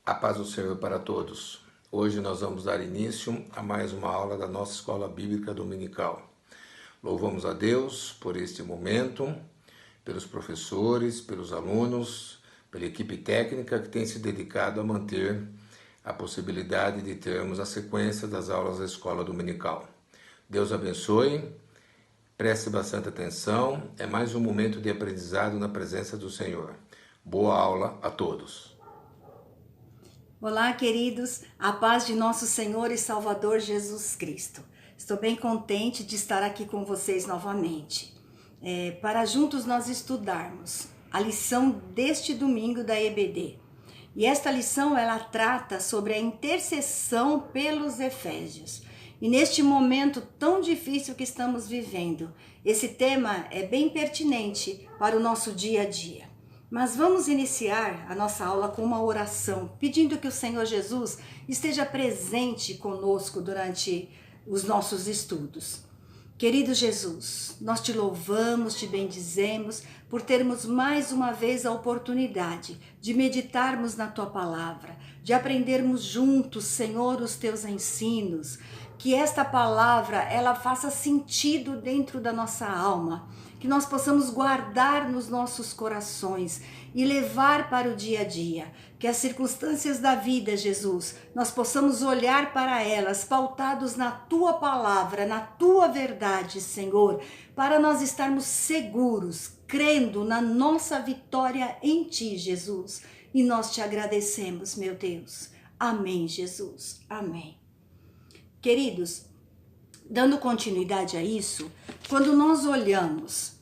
A paz do Senhor para todos. Hoje nós vamos dar início a mais uma aula da nossa Escola Bíblica Dominical. Louvamos a Deus por este momento, pelos professores, pelos alunos, pela equipe técnica que tem se dedicado a manter a possibilidade de termos a sequência das aulas da Escola Dominical. Deus abençoe, preste bastante atenção, é mais um momento de aprendizado na presença do Senhor. Boa aula a todos. Olá, queridos, a paz de nosso Senhor e Salvador Jesus Cristo. Estou bem contente de estar aqui com vocês novamente, para juntos nós estudarmos a lição deste domingo da EBD. E esta lição, ela trata sobre a intercessão pelos Efésios. E neste momento tão difícil que estamos vivendo, esse tema é bem pertinente para o nosso dia a dia. Mas vamos iniciar a nossa aula com uma oração, pedindo que o Senhor Jesus esteja presente conosco durante os nossos estudos. Querido Jesus, nós te louvamos, te bendizemos por termos mais uma vez a oportunidade de meditarmos na tua palavra, de aprendermos juntos, Senhor, os teus ensinos, que esta palavra ela faça sentido dentro da nossa alma, que nós possamos guardar nos nossos corações e levar para o dia a dia, que as circunstâncias da vida, Jesus, nós possamos olhar para elas pautados na tua palavra, na tua verdade, Senhor, para nós estarmos seguros, crendo na nossa vitória em ti, Jesus. E nós te agradecemos, meu Deus. Amém, Jesus. Amém. Queridos, dando continuidade a isso, quando nós olhamos,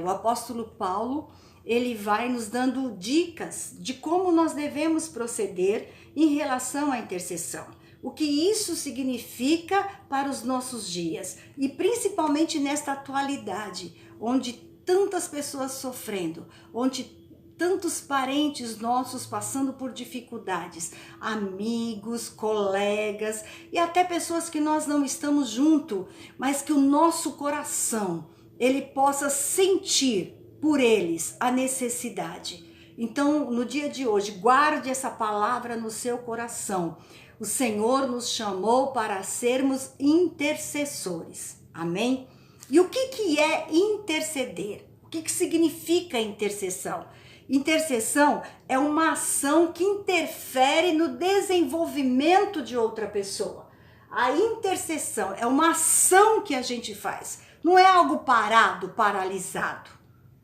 o apóstolo Paulo, ele vai nos dando dicas de como nós devemos proceder em relação à intercessão. O que isso significa para os nossos dias e principalmente nesta atualidade, onde tantas pessoas sofrendo, onde tantos parentes nossos passando por dificuldades, amigos, colegas e até pessoas que nós não estamos junto, mas que o nosso coração, ele possa sentir por eles a necessidade. Então, no dia de hoje, guarde essa palavra no seu coração. O Senhor nos chamou para sermos intercessores. Amém? E o que é interceder? O que significa intercessão? Intercessão é uma ação que interfere no desenvolvimento de outra pessoa. A intercessão é uma ação que a gente faz, não é algo parado, paralisado.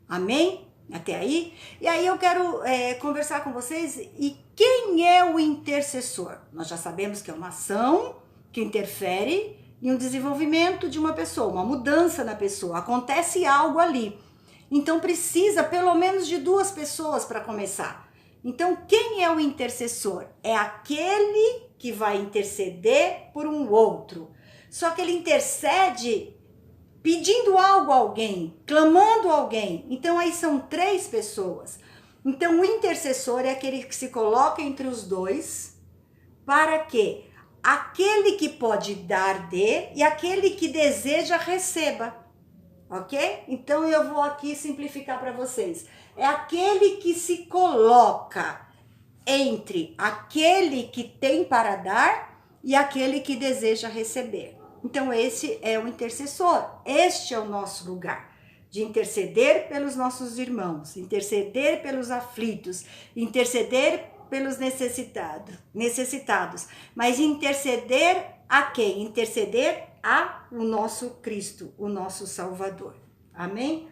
Amém? Até aí? E aí eu quero conversar com vocês. E quem é o intercessor? Nós já sabemos que é uma ação que interfere em um desenvolvimento de uma pessoa, uma mudança na pessoa. Acontece algo ali. Então precisa pelo menos de duas pessoas para começar. Então quem é o intercessor? É aquele que vai interceder por um outro. Só que ele intercede pedindo algo a alguém, clamando a alguém. Então aí são três pessoas. Então o intercessor é aquele que se coloca entre os dois para que aquele que pode dar dê e aquele que deseja receba. Ok? Então eu vou aqui simplificar para vocês. É aquele que se coloca entre aquele que tem para dar e aquele que deseja receber. Então esse é o intercessor. Este é o nosso lugar de interceder pelos nossos irmãos, interceder pelos aflitos, interceder pelos necessitados. Mas interceder a quem? Interceder a o nosso Cristo, o nosso Salvador. Amém?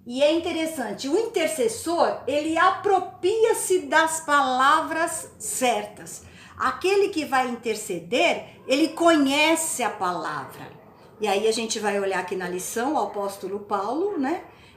E é interessante, o intercessor, ele apropria-se das palavras certas. Aquele que vai interceder, ele conhece a palavra. E aí a gente vai olhar aqui na lição, o apóstolo Paulo,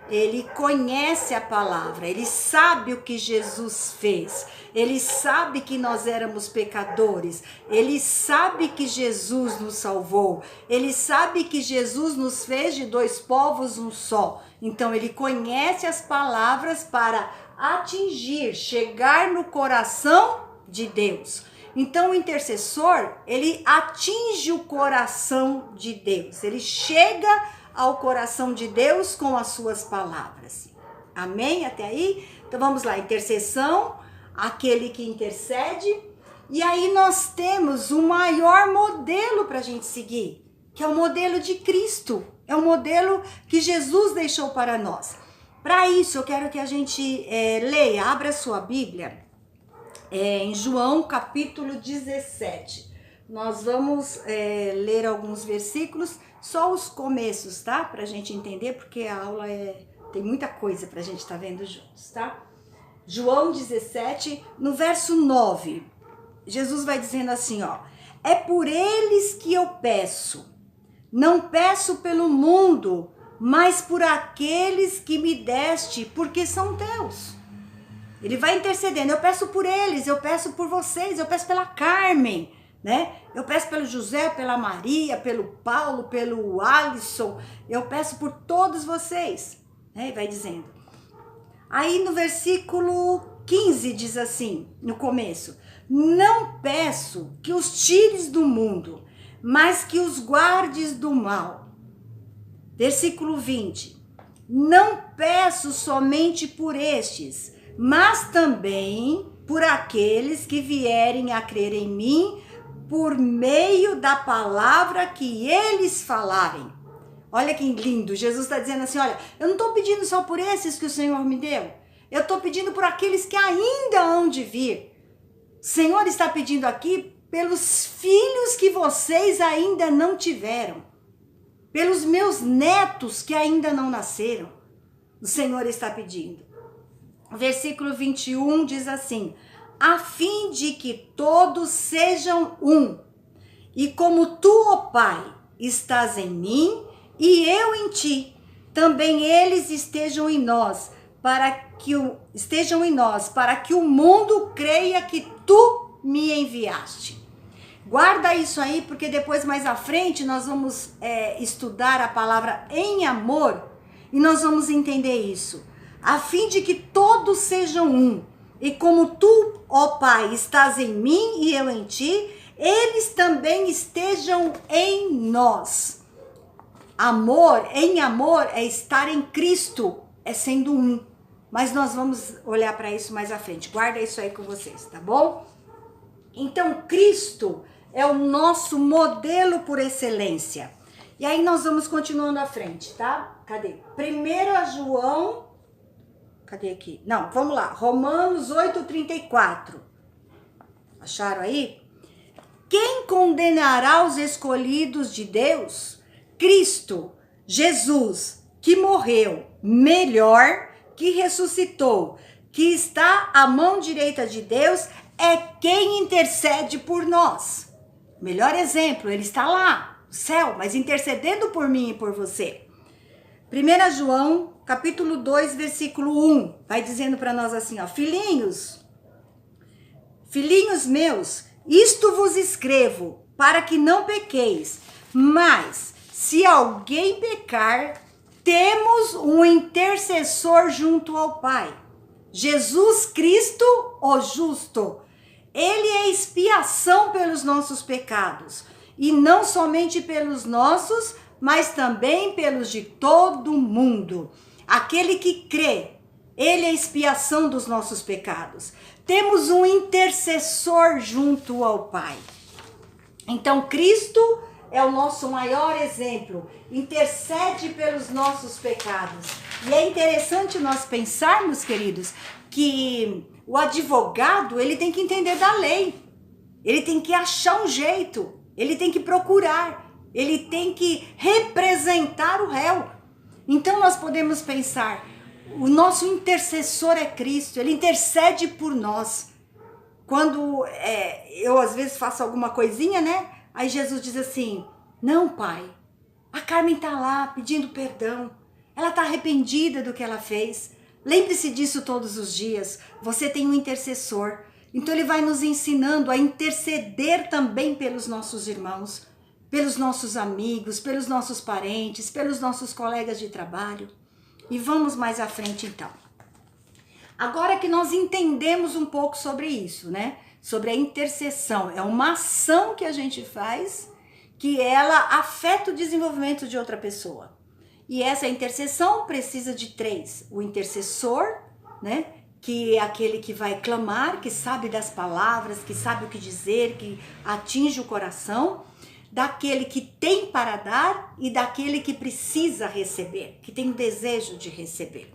ele conhece a palavra, ele sabe o que Jesus fez, ele sabe que nós éramos pecadores, ele sabe que Jesus nos salvou, ele sabe que Jesus nos fez de dois povos um só. Então ele conhece as palavras para atingir, chegar no coração de Deus. Então o intercessor, ele atinge o coração de Deus, ele chega ao coração de Deus com as suas palavras. Amém? Até aí? Então vamos lá, intercessão, aquele que intercede. E aí nós temos o maior modelo para a gente seguir, que é o modelo de Cristo. É o modelo que Jesus deixou para nós. Para isso, eu quero que a gente leia, abra sua Bíblia, em João capítulo 17. Nós vamos ler alguns versículos, só os começos, tá? Para a gente entender, porque a aula tem muita coisa para a gente estar vendo juntos, tá? João 17, no verso 9, Jesus vai dizendo assim, ó: é por eles que eu peço, não peço pelo mundo, mas por aqueles que me deste, porque são teus. Ele vai intercedendo, eu peço por eles, eu peço por vocês, eu peço pela Carmen, né? Eu peço pelo José, pela Maria, pelo Paulo, pelo Alisson, eu peço por todos vocês, né? E vai dizendo. Aí no versículo 15 diz assim, no começo: não peço que os tires do mundo, mas que os guardes do mal. Versículo 20: não peço somente por estes, mas também por aqueles que vierem a crer em mim por meio da palavra que eles falarem. Olha que lindo, Jesus está dizendo assim, olha, eu não estou pedindo só por esses que o Senhor me deu, eu estou pedindo por aqueles que ainda hão de vir. O Senhor está pedindo aqui pelos filhos que vocês ainda não tiveram, pelos meus netos que ainda não nasceram. O Senhor está pedindo. O versículo 21 diz assim: a fim de que todos sejam um, e como tu, ó Pai, estás em mim e eu em ti, também eles estejam em nós, para que o mundo creia que tu me enviaste. Guarda isso aí, porque depois, mais à frente, nós vamos estudar a palavra em amor, e nós vamos entender isso. A fim de que todos sejam um, e como tu, ó Pai, estás em mim e eu em ti, eles também estejam em nós. Em amor é estar em Cristo, é sendo um. Mas nós vamos olhar para isso mais à frente. Guarda isso aí com vocês, tá bom? Então, Cristo é o nosso modelo por excelência. E aí nós vamos continuando à frente, tá? Cadê? 1 João... Cadê aqui? Não, vamos lá. Romanos 8:34. Acharam aí? Quem condenará os escolhidos de Deus? Cristo, Jesus, que morreu, melhor, que ressuscitou, que está à mão direita de Deus, é quem intercede por nós. Melhor exemplo, ele está lá, no céu, mas intercedendo por mim e por você. 1 João, capítulo 2, versículo 1, vai dizendo para nós assim, ó: filhinhos meus, isto vos escrevo, para que não pequeis, mas se alguém pecar, temos um intercessor junto ao Pai, Jesus Cristo, o justo. Ele é expiação pelos nossos pecados, e não somente pelos nossos, mas também pelos de todo mundo. Aquele que crê, ele é expiação dos nossos pecados. Temos um intercessor junto ao Pai. Então, Cristo é o nosso maior exemplo, intercede pelos nossos pecados. E é interessante nós pensarmos, queridos, que o advogado, ele tem que entender da lei, ele tem que achar um jeito, ele tem que procurar, ele tem que representar o réu. Então nós podemos pensar, o nosso intercessor é Cristo, ele intercede por nós. Quando eu às vezes faço alguma coisinha, né? Aí Jesus diz assim, não, Pai, a Carmen tá lá pedindo perdão, ela tá arrependida do que ela fez. Lembre-se disso todos os dias, você tem um intercessor. Então ele vai nos ensinando a interceder também pelos nossos irmãos, pelos nossos amigos, pelos nossos parentes, pelos nossos colegas de trabalho. E vamos mais à frente então. Agora que nós entendemos um pouco sobre isso, né? Sobre a intercessão, é uma ação que a gente faz que ela afeta o desenvolvimento de outra pessoa. E essa intercessão precisa de três: o intercessor, né? que é aquele que vai clamar, que sabe das palavras, que sabe o que dizer, que atinge o coração, daquele que tem para dar e daquele que precisa receber, que tem o desejo de receber.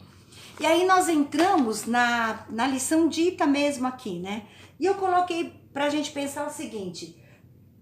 E aí nós entramos na lição dita mesmo aqui, né? E eu coloquei para a gente pensar o seguinte: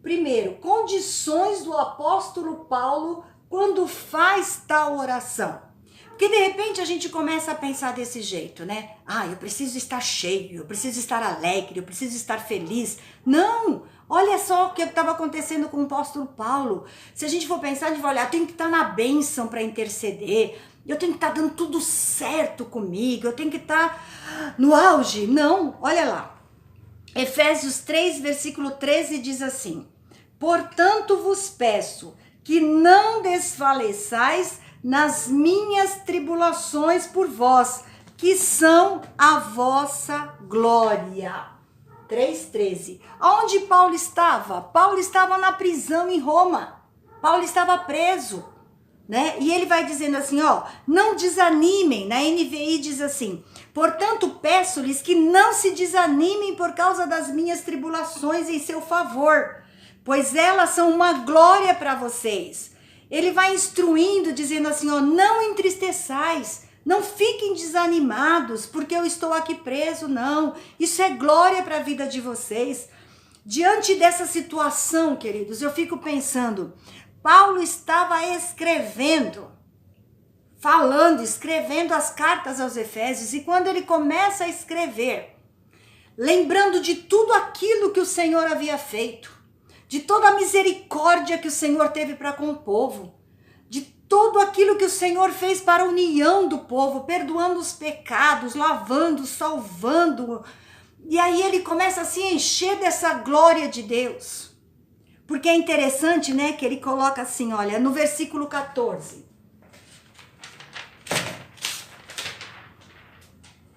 primeiro, condições do apóstolo Paulo quando faz tal oração. Porque de repente a gente começa a pensar desse jeito, né? Ah, eu preciso estar cheio, eu preciso estar alegre, eu preciso estar feliz. Não! Olha só o que estava acontecendo com o apóstolo Paulo. Se a gente for pensar, a gente vai olhar, eu tenho que estar na bênção para interceder, eu tenho que estar dando tudo certo comigo, eu tenho que estar no auge. Não, olha lá. Efésios 3, versículo 13 diz assim: portanto vos peço que não desfaleçais nas minhas tribulações por vós, que são a vossa glória. 3,13. Aonde Paulo estava? Paulo estava na prisão em Roma. Paulo estava preso, né? E ele vai dizendo assim, ó, não desanimem. Na NVI diz assim: portanto, peço-lhes que não se desanimem por causa das minhas tribulações em seu favor, pois elas são uma glória para vocês. Ele vai instruindo, dizendo assim, ó, não entristeçais, não fiquem desanimados, porque eu estou aqui preso, não. Isso é glória para a vida de vocês. Diante dessa situação, queridos, eu fico pensando, Paulo estava escrevendo as cartas aos Efésios, e quando ele começa a escrever, lembrando de tudo aquilo que o Senhor havia feito, de toda a misericórdia que o Senhor teve para com o povo, de tudo aquilo que o Senhor fez para a união do povo, perdoando os pecados, lavando, salvando. E aí ele começa a se encher dessa glória de Deus. Porque é interessante, né, que ele coloca assim, olha, no versículo 14.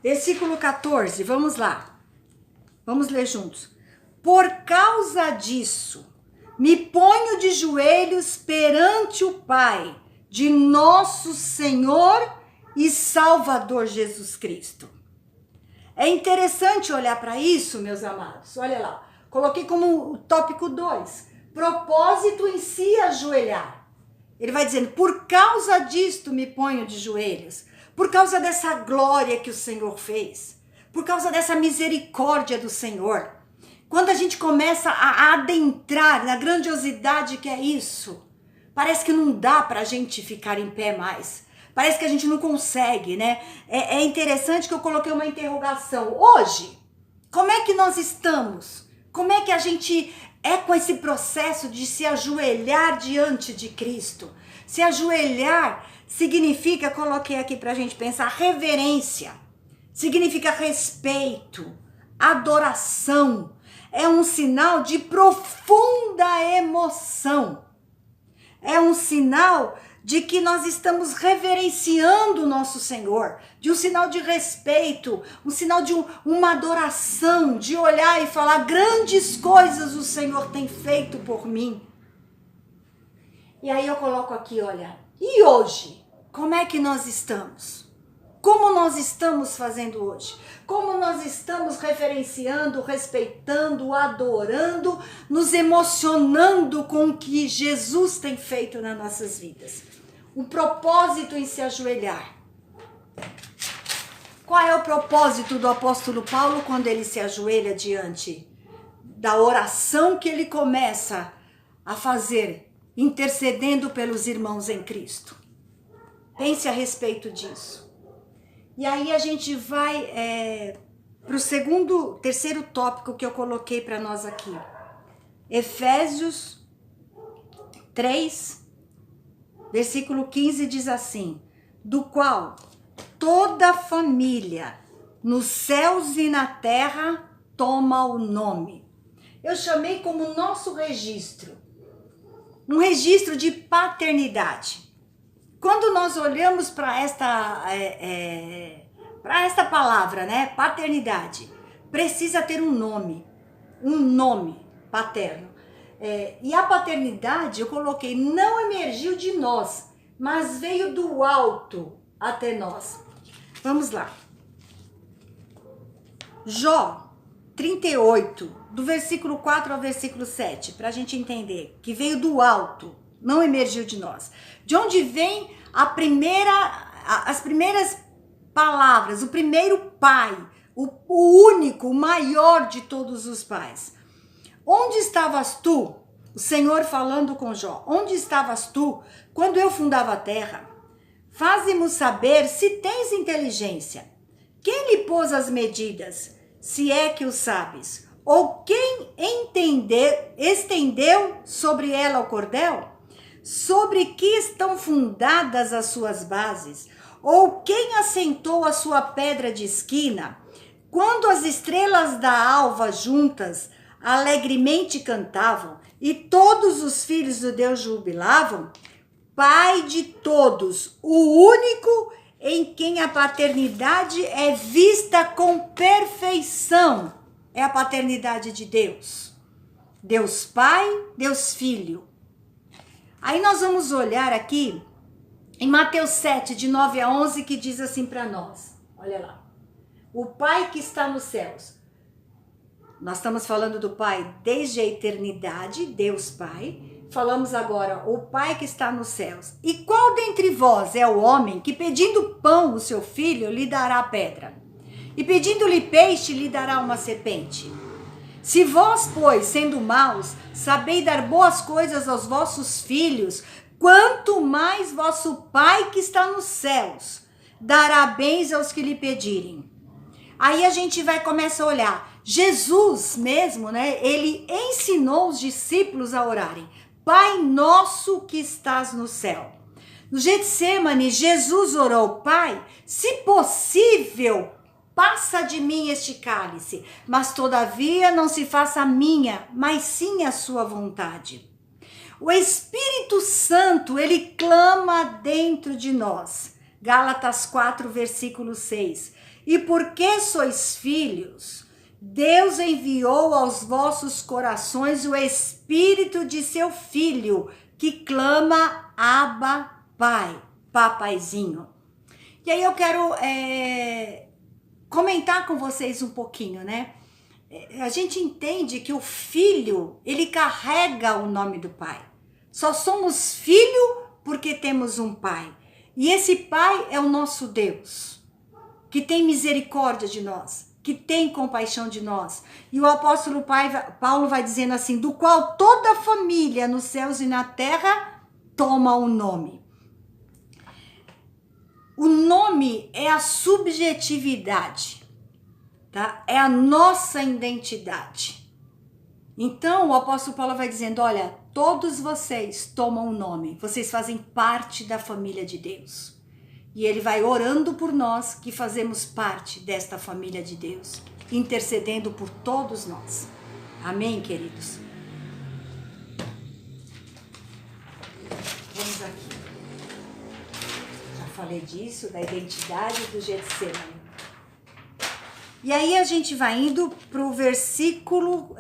Versículo 14, vamos lá. Vamos ler juntos. Por causa disso, me ponho de joelhos perante o Pai de nosso Senhor e Salvador Jesus Cristo. É interessante olhar para isso, meus amados. Olha lá, coloquei como o tópico 2. Propósito em se ajoelhar. Ele vai dizendo, por causa disto me ponho de joelhos. Por causa dessa glória que o Senhor fez. Por causa dessa misericórdia do Senhor. Quando a gente começa a adentrar na grandiosidade que é isso, parece que não dá para a gente ficar em pé mais. Parece que a gente não consegue, né? É interessante que eu coloquei uma interrogação. Hoje, como é que nós estamos? Como é que a gente é com esse processo de se ajoelhar diante de Cristo? Se ajoelhar significa, coloquei aqui para a gente pensar, reverência. Significa respeito, adoração. É um sinal de profunda emoção. É um sinal de que nós estamos reverenciando o nosso Senhor, de um sinal de respeito, um sinal de uma adoração, de olhar e falar, grandes coisas o Senhor tem feito por mim. E aí eu coloco aqui, olha, e hoje? Como é que nós estamos? Como nós estamos fazendo hoje? Como nós estamos reverenciando, respeitando, adorando, nos emocionando com o que Jesus tem feito nas nossas vidas? Um propósito em se ajoelhar. Qual é o propósito do apóstolo Paulo quando ele se ajoelha diante da oração que ele começa a fazer, intercedendo pelos irmãos em Cristo? Pense a respeito disso. E aí a gente vai para o terceiro tópico que eu coloquei para nós aqui. Efésios 3, versículo 15 diz assim, do qual toda família nos céus e na terra toma o nome. Eu chamei como nosso registro, um registro de paternidade. Quando nós olhamos para esta palavra, né, paternidade, precisa ter um nome paterno. E a paternidade, eu coloquei, não emergiu de nós, mas veio do alto até nós. Vamos lá. Jó 38, do versículo 4 ao versículo 7, para a gente entender, que veio do alto, não emergiu de nós. De onde vem as primeiras palavras, o primeiro pai, o único, o maior de todos os pais. Onde estavas tu, o Senhor falando com Jó, onde estavas tu quando eu fundava a terra? Faze-mo saber se tens inteligência. Quem lhe pôs as medidas, se é que o sabes? Ou quem estendeu sobre ela o cordel? Sobre que estão fundadas as suas bases? Ou quem assentou a sua pedra de esquina? Quando as estrelas da alva juntas alegremente cantavam e todos os filhos do Deus jubilavam, Pai de todos, o único em quem a paternidade é vista com perfeição, é a paternidade de Deus. Deus Pai, Deus Filho. Aí nós vamos olhar aqui em Mateus 7, de 9 a 11, que diz assim para nós. Olha lá. O Pai que está nos céus. Nós estamos falando do Pai desde a eternidade, Deus Pai. Falamos agora, o Pai que está nos céus. E qual dentre vós é o homem que, pedindo pão o seu filho, lhe dará pedra? E pedindo-lhe peixe, lhe dará uma serpente? Se vós, pois, sendo maus, sabeis dar boas coisas aos vossos filhos, quanto mais vosso Pai que está nos céus dará bens aos que lhe pedirem. Aí a gente começa a olhar. Jesus mesmo, né? Ele ensinou os discípulos a orarem. Pai nosso que estás no céu. No Getsemane, Jesus orou, Pai, se possível, passa de mim este cálice, mas todavia não se faça a minha, mas sim a sua vontade. O Espírito Santo, ele clama dentro de nós. Gálatas 4, versículo 6. E porque sois filhos, Deus enviou aos vossos corações o Espírito de seu Filho, que clama, Abba, Pai, papaizinho. E aí eu quero comentar com vocês um pouquinho, né? A gente entende que o Filho, ele carrega o nome do Pai. Só somos filho porque temos um Pai. E esse Pai é o nosso Deus, que tem misericórdia de nós, que tem compaixão de nós. E o apóstolo Paulo vai dizendo assim, do qual toda a família nos céus e na terra toma o nome. O nome é a subjetividade, tá? É a nossa identidade. Então o apóstolo Paulo vai dizendo, olha, todos vocês tomam o nome, vocês fazem parte da família de Deus. E ele vai orando por nós que fazemos parte desta família de Deus, intercedendo por todos nós. Amém, queridos? Vamos aqui. Já falei disso, da identidade do Getsemane. E aí a gente vai indo para o versículo,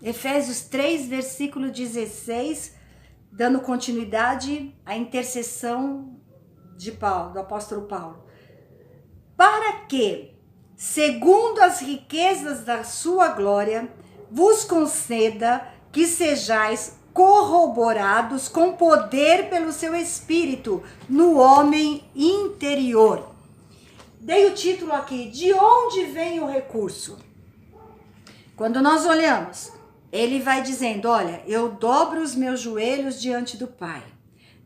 Efésios 3, versículo 16, dando continuidade à intercessão de Paulo, do apóstolo Paulo. Para que, segundo as riquezas da sua glória, vos conceda que sejais corroborados com poder pelo seu Espírito no homem interior. Dei o título aqui, de onde vem o recurso? Quando nós olhamos, ele vai dizendo, olha, eu dobro os meus joelhos diante do Pai,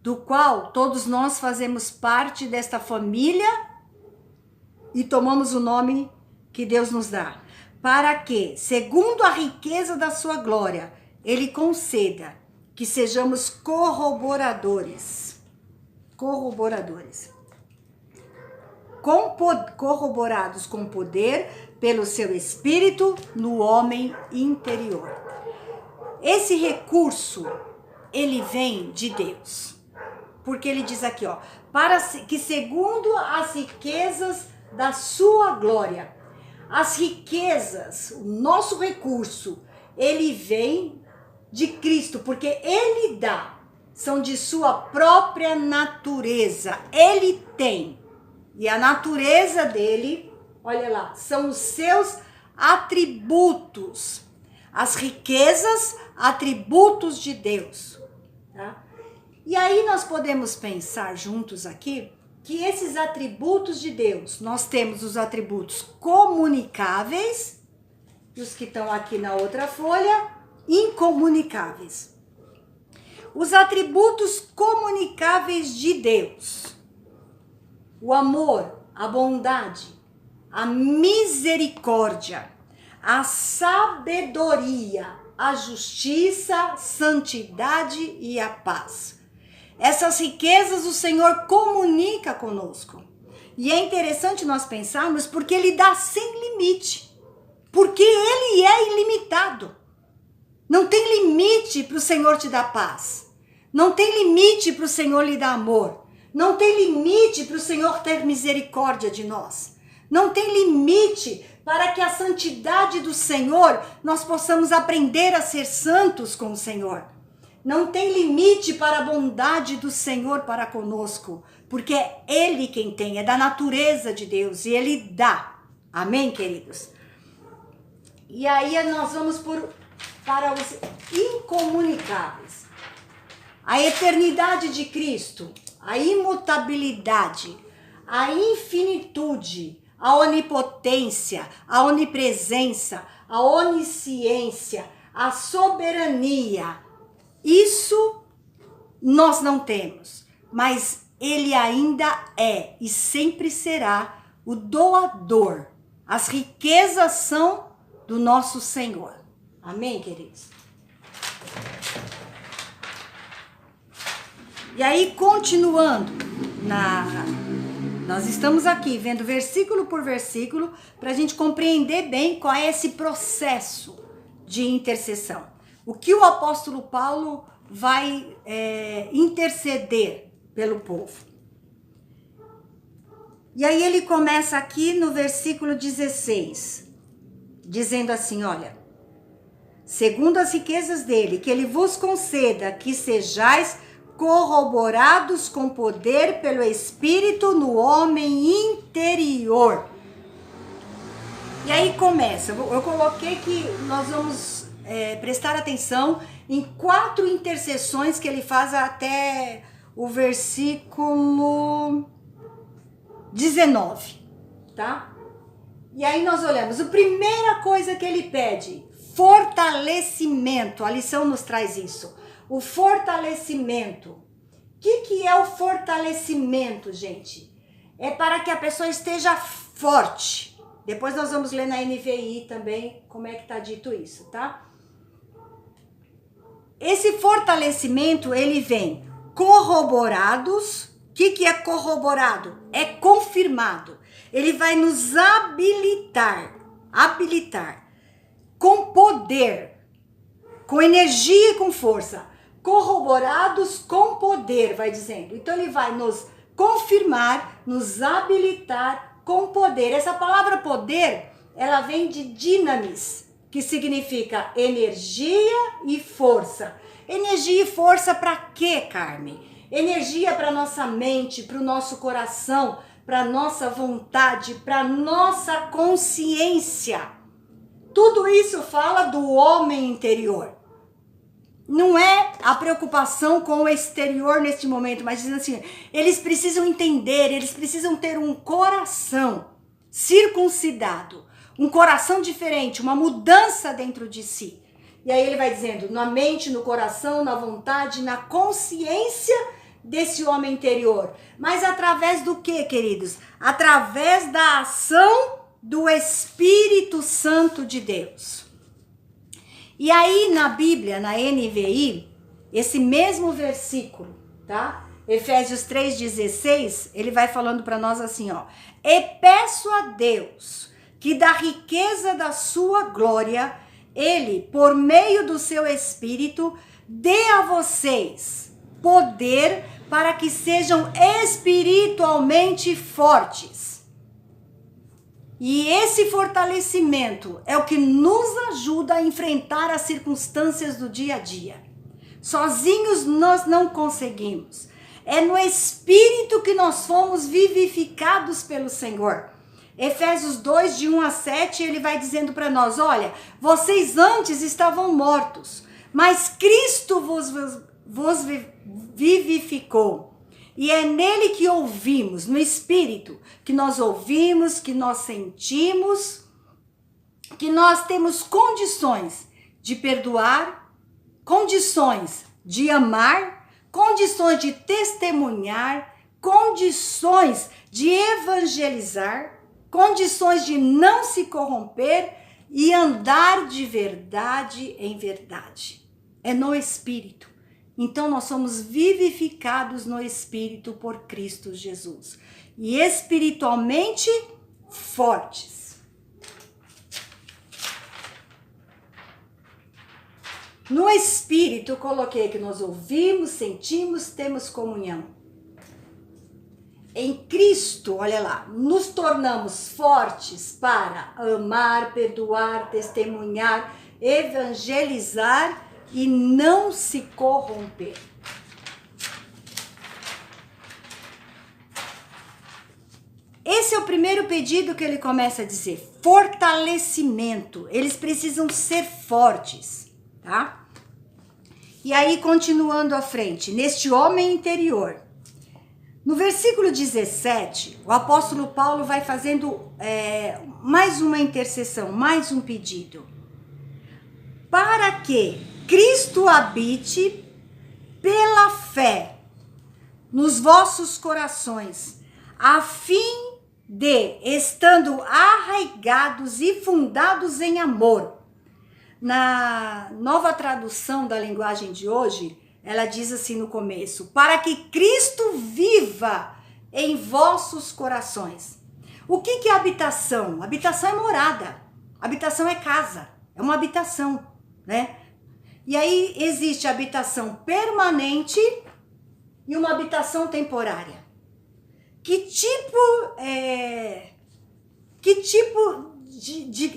do qual todos nós fazemos parte desta família e tomamos o nome que Deus nos dá, para que, segundo a riqueza da sua glória, ele conceda que sejamos corroboradores, corroborados com poder pelo seu Espírito no homem interior. Esse recurso, ele vem de Deus. Porque ele diz aqui, ó, para que segundo as riquezas da sua glória, as riquezas, o nosso recurso, ele vem de Cristo, porque ele dá, são de sua própria natureza, ele tem, e a natureza dele Olha lá, são os seus atributos. As riquezas, atributos de Deus. Tá? E aí nós podemos pensar juntos aqui que esses atributos de Deus, nós temos os atributos comunicáveis, e os que estão aqui na outra folha, incomunicáveis. Os atributos comunicáveis de Deus: o amor, a bondade, a misericórdia, a sabedoria, a justiça, santidade e a paz. Essas riquezas o Senhor comunica conosco. E é interessante nós pensarmos porque Ele dá sem limite. Porque Ele é ilimitado. Não tem limite para o Senhor te dar paz. Não tem limite para o Senhor lhe dar amor. Não tem limite para o Senhor ter misericórdia de nós. Não tem limite para que a santidade do Senhor, nós possamos aprender a ser santos com o Senhor. Não tem limite para a bondade do Senhor para conosco, porque é Ele quem tem, é da natureza de Deus e Ele dá. Amém, queridos? E aí nós vamos para os incomunicáveis. A eternidade de Cristo, a imutabilidade, a infinitude, a onipotência, a onipresença, a onisciência, a soberania. Isso nós não temos, mas Ele ainda é e sempre será o doador. As riquezas são do nosso Senhor. Amém, queridos? E aí, continuando, nós estamos aqui vendo versículo por versículo para a gente compreender bem qual é esse processo de intercessão. O que o apóstolo Paulo vai interceder pelo povo. E aí ele começa aqui no versículo 16, dizendo assim, olha, segundo as riquezas dele, que ele vos conceda que sejais corroborados com poder pelo Espírito no homem interior. E aí começa, eu coloquei que nós vamos prestar atenção em 4 intercessões que ele faz até o versículo 19, tá? E aí nós olhamos, a primeira coisa que ele pede, fortalecimento, a lição nos traz isso, o fortalecimento. O que é o fortalecimento, gente? É para que a pessoa esteja forte. Depois nós vamos ler na NVI também como é que está dito isso, tá? Esse fortalecimento, ele vem corroborados. O que é corroborado? É confirmado. Ele vai nos habilitar com poder, com energia e com força. Corroborados com poder, vai dizendo. Então ele vai nos confirmar, nos habilitar com poder. Essa palavra poder, ela vem de dinamis, que significa energia e força. Energia e força para quê, Carmen? Energia para nossa mente, para o nosso coração, para nossa vontade, para nossa consciência. Tudo isso fala do homem interior. Não é a preocupação com o exterior neste momento, mas dizendo assim, eles precisam entender, eles precisam ter um coração circuncidado, um coração diferente, uma mudança dentro de si. E aí ele vai dizendo, na mente, no coração, na vontade, na consciência desse homem interior. Mas através do que, queridos? Através da ação do Espírito Santo de Deus. E aí na Bíblia, na NVI, esse mesmo versículo, tá? Efésios 3,16, ele vai falando para nós assim, ó. E peço a Deus que da riqueza da sua glória, ele, por meio do seu Espírito, dê a vocês poder para que sejam espiritualmente fortes. E esse fortalecimento é o que nos ajuda a enfrentar as circunstâncias do dia a dia. Sozinhos nós não conseguimos. É no Espírito que nós fomos vivificados pelo Senhor. Efésios 2, de 1 a 7, ele vai dizendo para nós, olha, vocês antes estavam mortos, mas Cristo vos vivificou. E é nele que ouvimos, no Espírito, que nós ouvimos, que nós sentimos, que nós temos condições de perdoar, condições de amar, condições de testemunhar, condições de evangelizar, condições de não se corromper e andar de verdade em verdade. É no Espírito. Então nós somos vivificados no Espírito por Cristo Jesus. E espiritualmente fortes. No Espírito, eu coloquei que nós ouvimos, sentimos, temos comunhão. Em Cristo, olha lá, nos tornamos fortes para amar, perdoar, testemunhar, evangelizar e não se corromper. Esse é o primeiro pedido que ele começa a dizer, fortalecimento. Eles precisam ser fortes, tá? E aí, continuando à frente, neste homem interior. No versículo 17, o apóstolo Paulo vai fazendo mais uma intercessão, mais um pedido. Para que Cristo habite pela fé nos vossos corações, a fim de, estando arraigados e fundados em amor. Na nova tradução da linguagem de hoje, ela diz assim no começo, para que Cristo viva em vossos corações. O que é habitação? Habitação é morada, habitação é casa, é uma habitação, né? E aí existe a habitação permanente e uma habitação temporária. Que tipo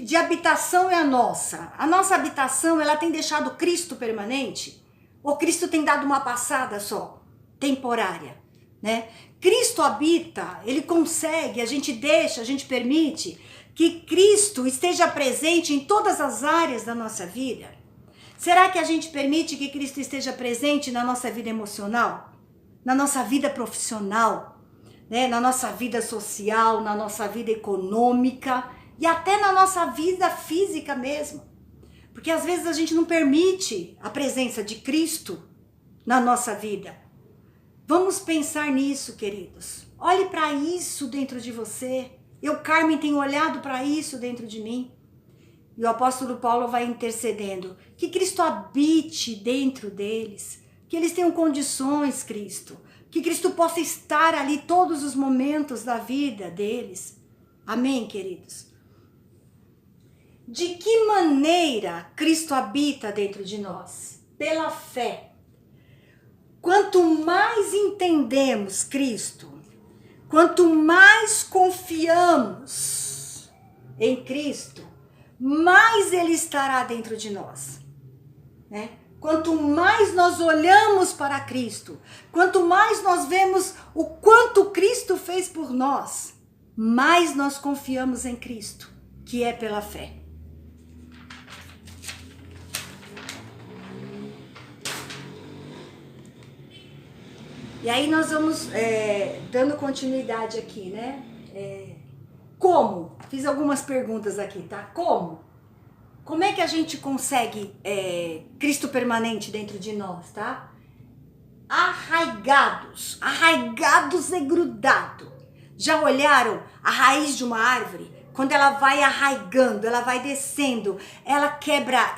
de habitação é a nossa? A nossa habitação, ela tem deixado Cristo permanente? Ou Cristo tem dado uma passada só, temporária, né? Cristo habita, ele consegue, a gente deixa, a gente permite que Cristo esteja presente em todas as áreas da nossa vida? Será que a gente permite que Cristo esteja presente na nossa vida emocional? Na nossa vida profissional? Né? Na nossa vida social, na nossa vida econômica e até na nossa vida física mesmo? Porque às vezes a gente não permite a presença de Cristo na nossa vida. Vamos pensar nisso, queridos. Olhe para isso dentro de você. Eu, Carmen, tenho olhado para isso dentro de mim. E o apóstolo Paulo vai intercedendo. Que Cristo habite dentro deles. Que eles tenham condições, Cristo. Que Cristo possa estar ali todos os momentos da vida deles. Amém, queridos? De que maneira Cristo habita dentro de nós? Pela fé. Quanto mais entendemos Cristo, quanto mais confiamos em Cristo, mais Ele estará dentro de nós, né? Quanto mais nós olhamos para Cristo, quanto mais nós vemos o quanto Cristo fez por nós, mais nós confiamos em Cristo, que é pela fé. E aí nós vamos dando continuidade aqui, né? Como? Fiz algumas perguntas aqui, tá? Como? Como é que a gente consegue Cristo permanente dentro de nós, tá? Arraigados. Arraigados é grudado. Já olharam a raiz de uma árvore? Quando ela vai arraigando, ela vai descendo, ela quebra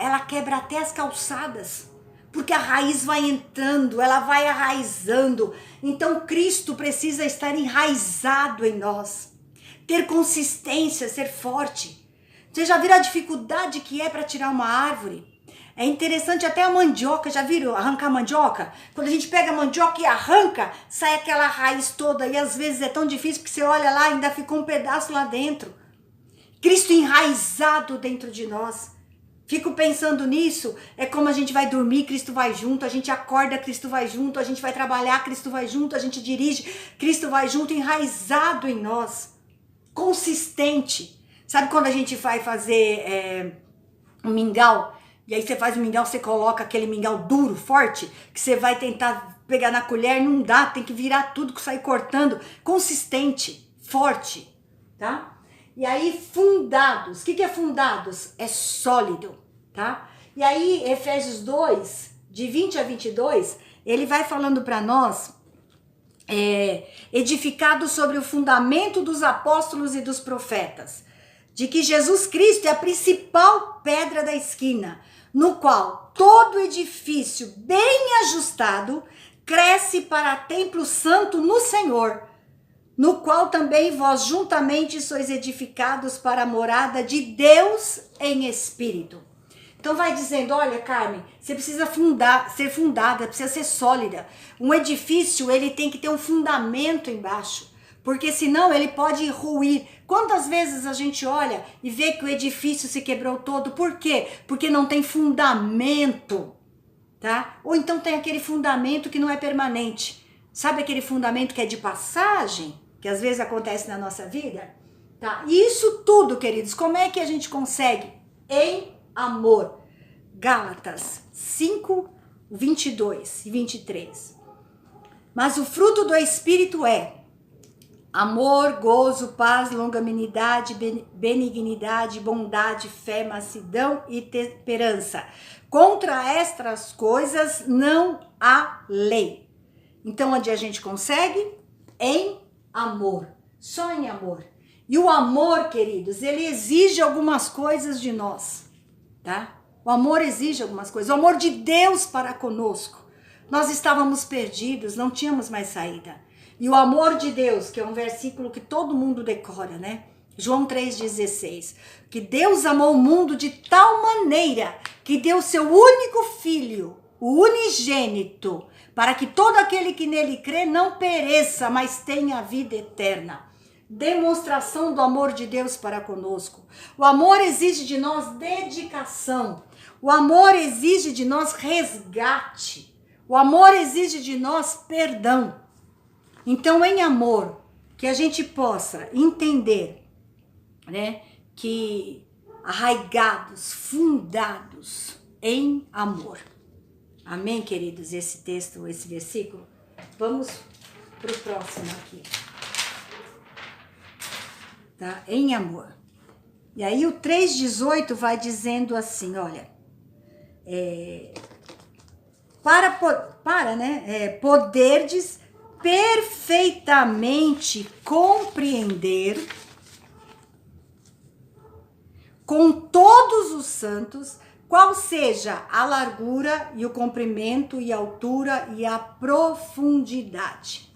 até as calçadas. Porque a raiz vai entrando, ela vai arraizando. Então Cristo precisa estar enraizado em nós. Ter consistência, ser forte. Vocês já viram a dificuldade que é para tirar uma árvore? É interessante até a mandioca, já viram arrancar mandioca? Quando a gente pega a mandioca e arranca, sai aquela raiz toda. E às vezes é tão difícil porque você olha lá e ainda ficou um pedaço lá dentro. Cristo enraizado dentro de nós. Fico pensando nisso, é como a gente vai dormir, Cristo vai junto, a gente acorda, Cristo vai junto, a gente vai trabalhar, Cristo vai junto, a gente dirige, Cristo vai junto, enraizado em nós. consistente. Sabe quando a gente vai fazer um mingau? E aí você faz o mingau, você coloca aquele mingau duro, forte, que você vai tentar pegar na colher, não dá, tem que virar tudo, sair cortando. Consistente, forte, tá? E aí, fundados. O que é fundados? É sólido, tá? E aí, Efésios 2, de 20 a 22, ele vai falando para nós, edificado sobre o fundamento dos apóstolos e dos profetas, de que Jesus Cristo é a principal pedra da esquina, no qual todo edifício bem ajustado cresce para templo santo no Senhor, no qual também vós juntamente sois edificados para a morada de Deus em espírito. Então vai dizendo, olha, Carmen, você precisa ser fundada, precisa ser sólida. Um edifício, ele tem que ter um fundamento embaixo, porque senão ele pode ruir. Quantas vezes a gente olha e vê que o edifício se quebrou todo? Por quê? Porque não tem fundamento, tá? Ou então tem aquele fundamento que não é permanente. Sabe aquele fundamento que é de passagem, que às vezes acontece na nossa vida? Tá? E isso tudo, queridos, como é que a gente consegue? Em amor. Gálatas 5, 22 e 23. Mas o fruto do Espírito é amor, gozo, paz, longanimidade, benignidade, bondade, fé, mansidão e temperança. Contra estas coisas não há lei. Então, onde a gente consegue? Em amor. Só em amor. E o amor, queridos, ele exige algumas coisas de nós, tá? O amor exige algumas coisas. O amor de Deus para conosco. Nós estávamos perdidos, não tínhamos mais saída. E o amor de Deus, que é um versículo que todo mundo decora, né? João 3,16. Que Deus amou o mundo de tal maneira que deu seu único filho, o unigênito, para que todo aquele que nele crê não pereça, mas tenha a vida eterna. Demonstração do amor de Deus para conosco. O amor exige de nós dedicação. O amor exige de nós resgate. O amor exige de nós perdão. Então, em amor, que a gente possa entender, né, que arraigados, fundados em amor. Amém, queridos? Esse texto, esse versículo. Vamos para o próximo aqui. Tá? Em amor. E aí o 3,18 vai dizendo assim, olha, poderdes perfeitamente compreender com todos os santos qual seja a largura e o comprimento e a altura e a profundidade.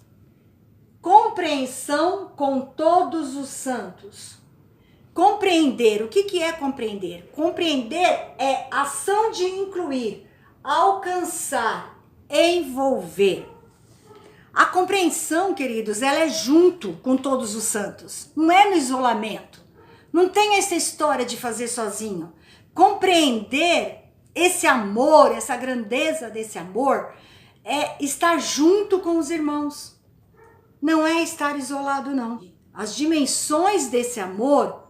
Compreensão com todos os santos. Compreender, o que é compreender? Compreender é ação de incluir, alcançar, envolver. A compreensão, queridos, ela é junto com todos os santos, não é no isolamento. Não tem essa história de fazer sozinho. Compreender esse amor, essa grandeza desse amor, é estar junto com os irmãos. Não é estar isolado, não. As dimensões desse amor,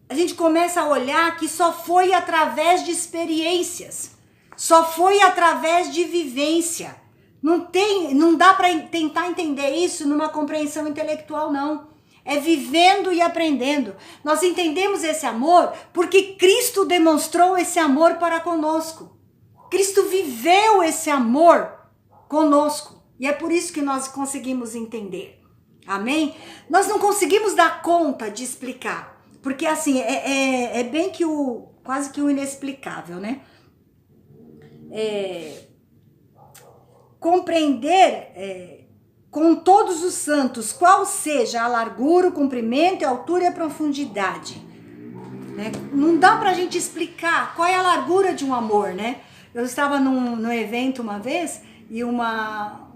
a gente começa a olhar que só foi através de experiências, só foi através de vivência. Não dá para tentar entender isso numa compreensão intelectual, não. É vivendo e aprendendo. Nós entendemos esse amor porque Cristo demonstrou esse amor para conosco. Cristo viveu esse amor conosco. E é por isso que nós conseguimos entender. Amém? Nós não conseguimos dar conta de explicar. Porque assim, é bem que quase que o inexplicável, né? Compreender com todos os santos qual seja a largura, o comprimento, a altura e a profundidade. Né? Não dá pra gente explicar qual é a largura de um amor, né? Eu estava num evento uma vez e uma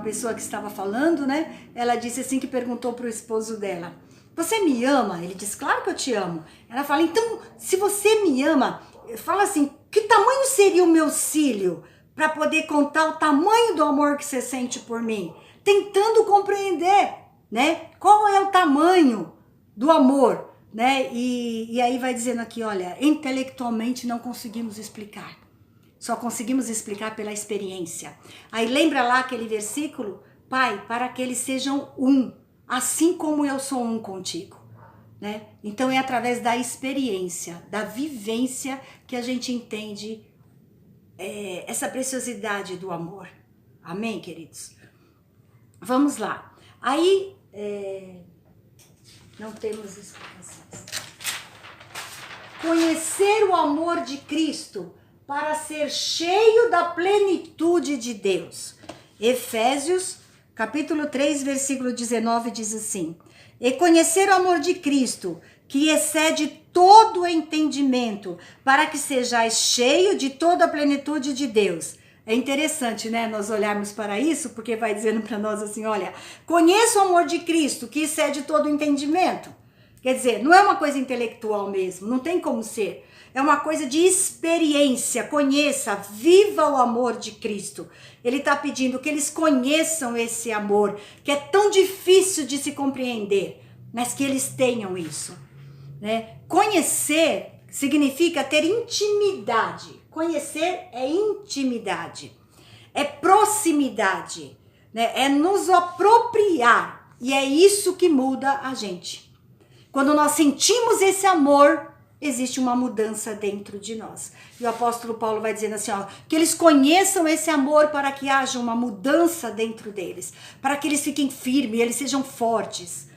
pessoa que estava falando, né? Ela disse assim, que perguntou pro esposo dela: você me ama? Ele disse: claro que eu te amo. Ela fala: então, se você me ama, fala assim, que tamanho seria o meu cílio para poder contar o tamanho do amor que você sente por mim? Tentando compreender. né? Qual é o tamanho do amor, né? E aí vai dizendo aqui, olha, intelectualmente não conseguimos explicar. Só conseguimos explicar pela experiência. Aí lembra lá aquele versículo? Pai, para que eles sejam um, assim como eu sou um contigo. Né? Então é através da experiência, da vivência que a gente entende essa preciosidade do amor. Amém, queridos? Vamos lá. Aí, não temos explicações. Conhecer o amor de Cristo para ser cheio da plenitude de Deus. Efésios, capítulo 3, versículo 19, diz assim: e conhecer o amor de Cristo, que excede todo o entendimento, para que sejais cheio de toda a plenitude de Deus. É interessante, né, nós olharmos para isso, porque vai dizendo para nós assim, olha, conheça o amor de Cristo, que excede todo o entendimento. Quer dizer, não é uma coisa intelectual mesmo, não tem como ser. É uma coisa de experiência, conheça, viva o amor de Cristo. Ele está pedindo que eles conheçam esse amor, que é tão difícil de se compreender, mas que eles tenham isso. Né? Conhecer significa ter intimidade. Conhecer é intimidade, é proximidade, né? É nos apropriar, e é isso que muda a gente. Quando nós sentimos esse amor, existe uma mudança dentro de nós. E o apóstolo Paulo vai dizendo assim, ó, que eles conheçam esse amor para que haja uma mudança dentro deles, para que eles fiquem firmes, eles sejam fortes,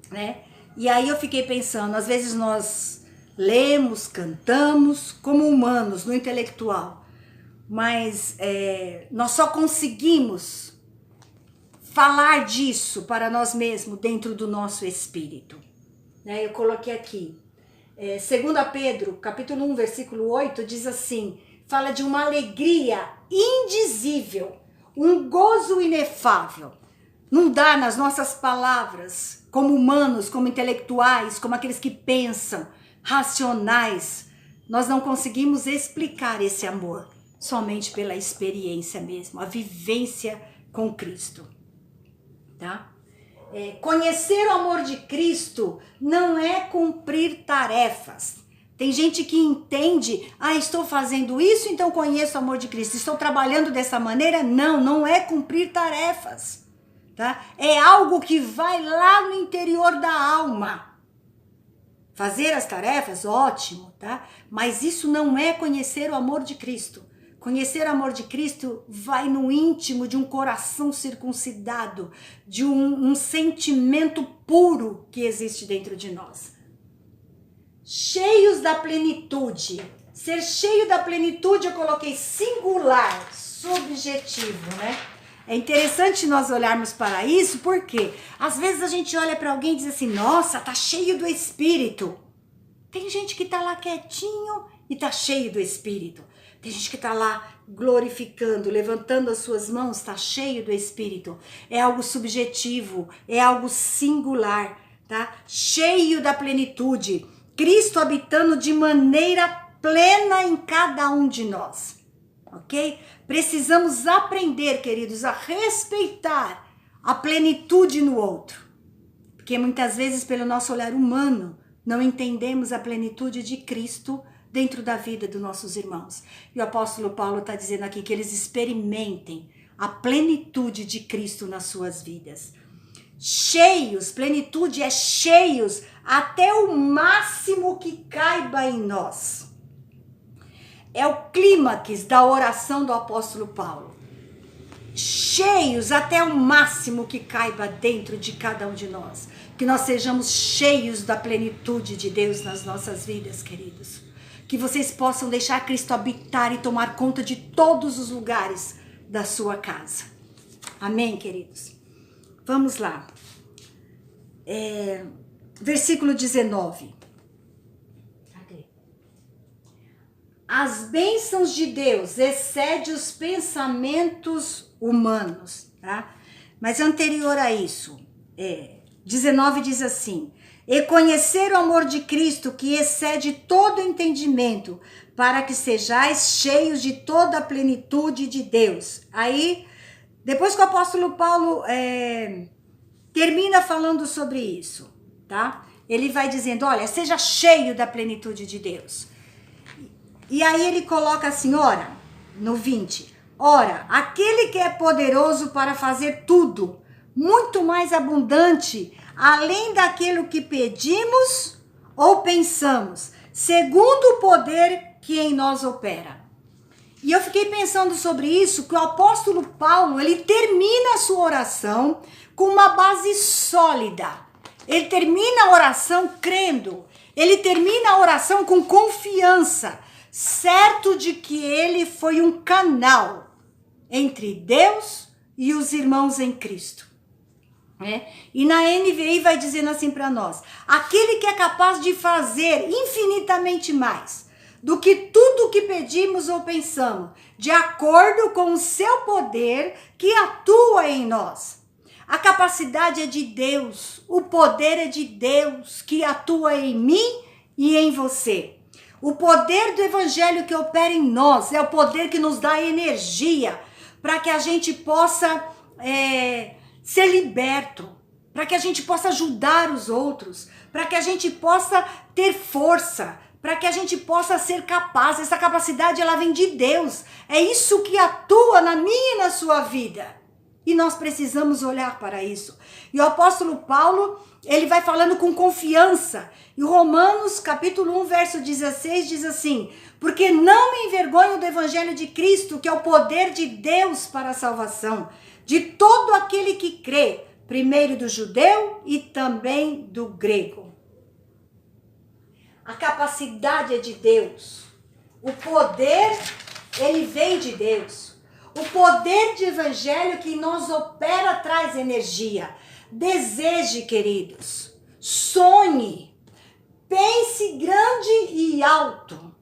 né? E aí eu fiquei pensando, às vezes nós lemos, cantamos como humanos, no intelectual, mas nós só conseguimos falar disso para nós mesmos dentro do nosso espírito. Né? Eu coloquei aqui, 2 Pedro, capítulo 1, versículo 8, diz assim, fala de uma alegria indizível, um gozo inefável. Não dá nas nossas palavras, como humanos, como intelectuais, como aqueles que pensam, racionais, nós não conseguimos explicar esse amor, somente pela experiência mesmo, a vivência com Cristo, tá? Conhecer o amor de Cristo não é cumprir tarefas. Tem gente que entende, estou fazendo isso, então conheço o amor de Cristo, estou trabalhando dessa maneira. Não, não é cumprir tarefas, tá? É algo que vai lá no interior da alma. Fazer as tarefas, ótimo, tá? Mas isso não é conhecer o amor de Cristo. Conhecer o amor de Cristo vai no íntimo de um coração circuncidado, de um sentimento puro que existe dentro de nós. Cheios da plenitude. Ser cheio da plenitude eu coloquei singular, subjetivo, né? É interessante nós olharmos para isso, porque às vezes a gente olha para alguém e diz assim, nossa, tá cheio do Espírito. Tem gente que tá lá quietinho e tá cheio do Espírito. Tem gente que tá lá glorificando, levantando as suas mãos, tá cheio do Espírito. É algo subjetivo, é algo singular, tá? Cheio da plenitude. Cristo habitando de maneira plena em cada um de nós, ok? Precisamos aprender, queridos, a respeitar a plenitude no outro. Porque muitas vezes, pelo nosso olhar humano, não entendemos a plenitude de Cristo dentro da vida dos nossos irmãos. E o apóstolo Paulo está dizendo aqui que eles experimentem a plenitude de Cristo nas suas vidas. Cheios, plenitude é cheios até o máximo que caiba em nós. É o clímax da oração do apóstolo Paulo. Cheios até o máximo que caiba dentro de cada um de nós. Que nós sejamos cheios da plenitude de Deus nas nossas vidas, queridos. Que vocês possam deixar Cristo habitar e tomar conta de todos os lugares da sua casa. Amém, queridos? Vamos lá. Versículo 19. As bênçãos de Deus excedem os pensamentos humanos, tá? Mas anterior a isso, 19 diz assim, e conhecer o amor de Cristo que excede todo entendimento, para que sejais cheios de toda a plenitude de Deus. Aí, depois que o apóstolo Paulo termina falando sobre isso, tá? Ele vai dizendo, olha, seja cheio da plenitude de Deus. E aí ele coloca assim, ora, no 20, ora, aquele que é poderoso para fazer tudo, muito mais abundante, além daquilo que pedimos ou pensamos, segundo o poder que em nós opera. E eu fiquei pensando sobre isso, que o apóstolo Paulo, ele termina a sua oração com uma base sólida. Ele termina a oração crendo. Ele termina a oração com confiança, certo de que ele foi um canal entre Deus e os irmãos em Cristo. E na NVI vai dizendo assim para nós, aquele que é capaz de fazer infinitamente mais do que tudo que pedimos ou pensamos, de acordo com o seu poder que atua em nós. A capacidade é de Deus, o poder é de Deus que atua em mim e em você. O poder do evangelho que opera em nós é o poder que nos dá energia para que a gente possa ser liberto, para que a gente possa ajudar os outros, para que a gente possa ter força, para que a gente possa ser capaz. Essa capacidade, ela vem de Deus. É isso que atua na minha e na sua vida. E nós precisamos olhar para isso. E o apóstolo Paulo, ele vai falando com confiança. E Romanos, capítulo 1, verso 16, diz assim, porque não me envergonho do evangelho de Cristo, que é o poder de Deus para a salvação, de todo aquele que crê, primeiro do judeu e também do grego. A capacidade é de Deus. O poder, ele vem de Deus. O poder de evangelho que em nós opera traz energia. Deseje, queridos. Sonhe. Pense grande e alto.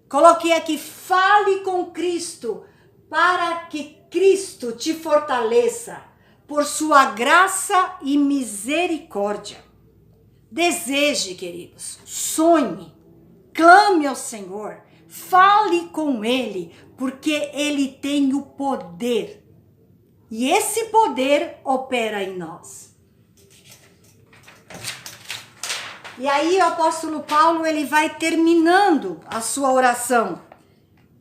Coloquei aqui, fale com Cristo, para que Cristo te fortaleça por sua graça e misericórdia. Deseje, queridos, sonhe, clame ao Senhor, fale com Ele, porque Ele tem o poder. E esse poder opera em nós. E aí o apóstolo Paulo, ele vai terminando a sua oração.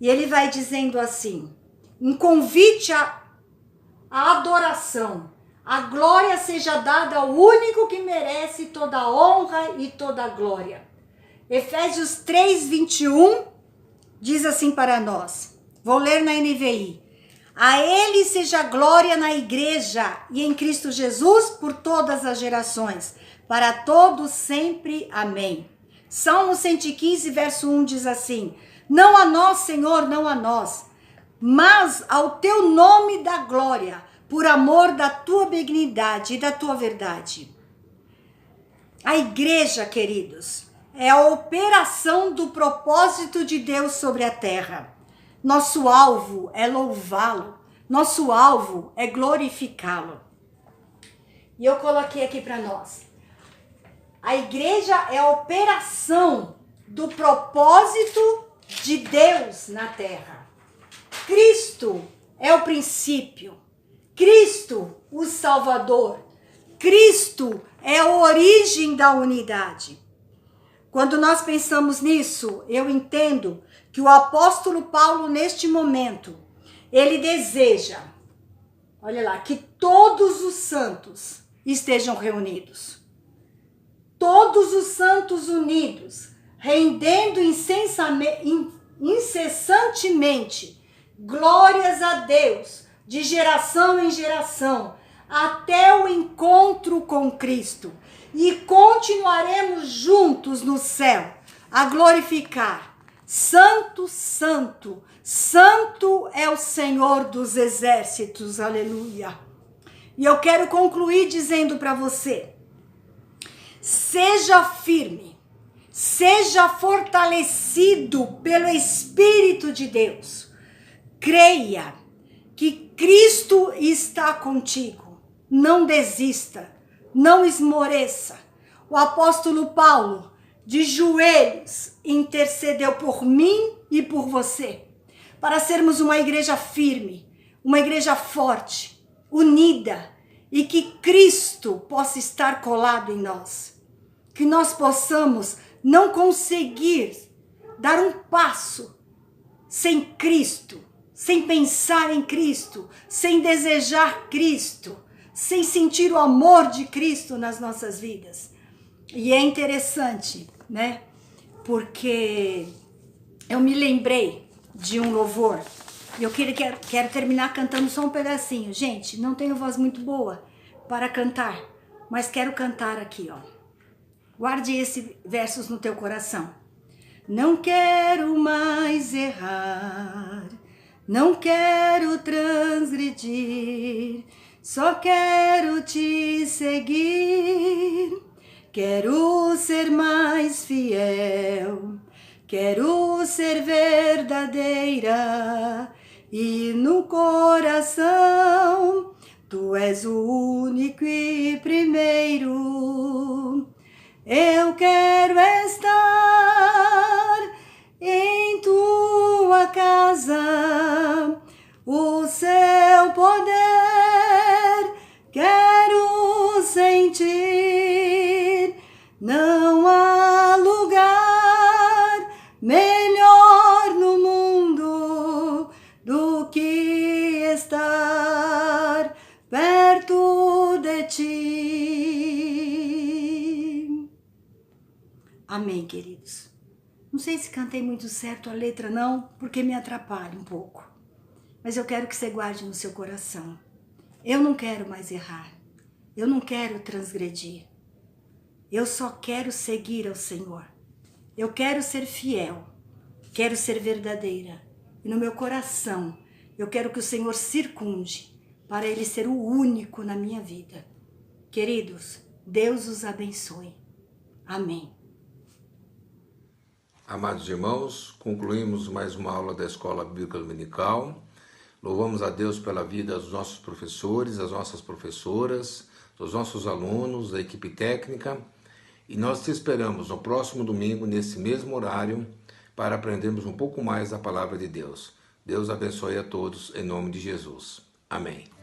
E ele vai dizendo assim, um convite à adoração. A glória seja dada ao único que merece toda a honra e toda a glória. Efésios 3, 21 diz assim para nós. Vou ler na NVI. A ele seja glória na igreja e em Cristo Jesus por todas as gerações, para todos sempre. Amém. Salmo 115, verso 1 diz assim, não a nós, Senhor, não a nós, mas ao teu nome da glória, por amor da tua benignidade e da tua verdade. A igreja, queridos, é a operação do propósito de Deus sobre a terra. Nosso alvo é louvá-lo. Nosso alvo é glorificá-lo. E eu coloquei aqui para nós. A igreja é a operação do propósito de Deus na terra. Cristo é o princípio. Cristo, o Salvador. Cristo é a origem da unidade. Quando nós pensamos nisso, eu entendo que o apóstolo Paulo, neste momento, ele deseja, olha lá, que todos os santos estejam reunidos. Todos os santos unidos, rendendo incessantemente glórias a Deus, de geração em geração, até o encontro com Cristo. E continuaremos juntos no céu, a glorificar. Santo, santo, santo é o Senhor dos exércitos, aleluia. E eu quero concluir dizendo para você, seja firme, seja fortalecido pelo Espírito de Deus. Creia que Cristo está contigo. Não desista, não esmoreça. O apóstolo Paulo, de joelhos, intercedeu por mim e por você, para sermos uma igreja firme, uma igreja forte, unida e que Cristo possa estar colado em nós. Que nós possamos não conseguir dar um passo sem Cristo, sem pensar em Cristo, sem desejar Cristo, sem sentir o amor de Cristo nas nossas vidas. E é interessante, né? Porque eu me lembrei de um louvor e eu quero terminar cantando só um pedacinho. Gente, não tenho voz muito boa para cantar, mas quero cantar aqui, ó. Guarde esses versos no teu coração. Não quero mais errar, não quero transgredir, só quero te seguir. Quero ser mais fiel, quero ser verdadeira e no coração tu és o único e primeiro. Eu quero estar em tua casa, o seu poder quero sentir. Não há lugar melhor no mundo do que estar perto de ti. Amém, queridos. Não sei se cantei muito certo a letra não, porque me atrapalha um pouco. Mas eu quero que você guarde no seu coração. Eu não quero mais errar. Eu não quero transgredir. Eu só quero seguir ao Senhor. Eu quero ser fiel. Quero ser verdadeira. E no meu coração, eu quero que o Senhor circunde para Ele ser o único na minha vida. Queridos, Deus os abençoe. Amém. Amados irmãos, concluímos mais uma aula da Escola Bíblica Dominical. Louvamos a Deus pela vida dos nossos professores, das nossas professoras, dos nossos alunos, da equipe técnica. E nós te esperamos no próximo domingo, nesse mesmo horário, para aprendermos um pouco mais da Palavra de Deus. Deus abençoe a todos, em nome de Jesus. Amém.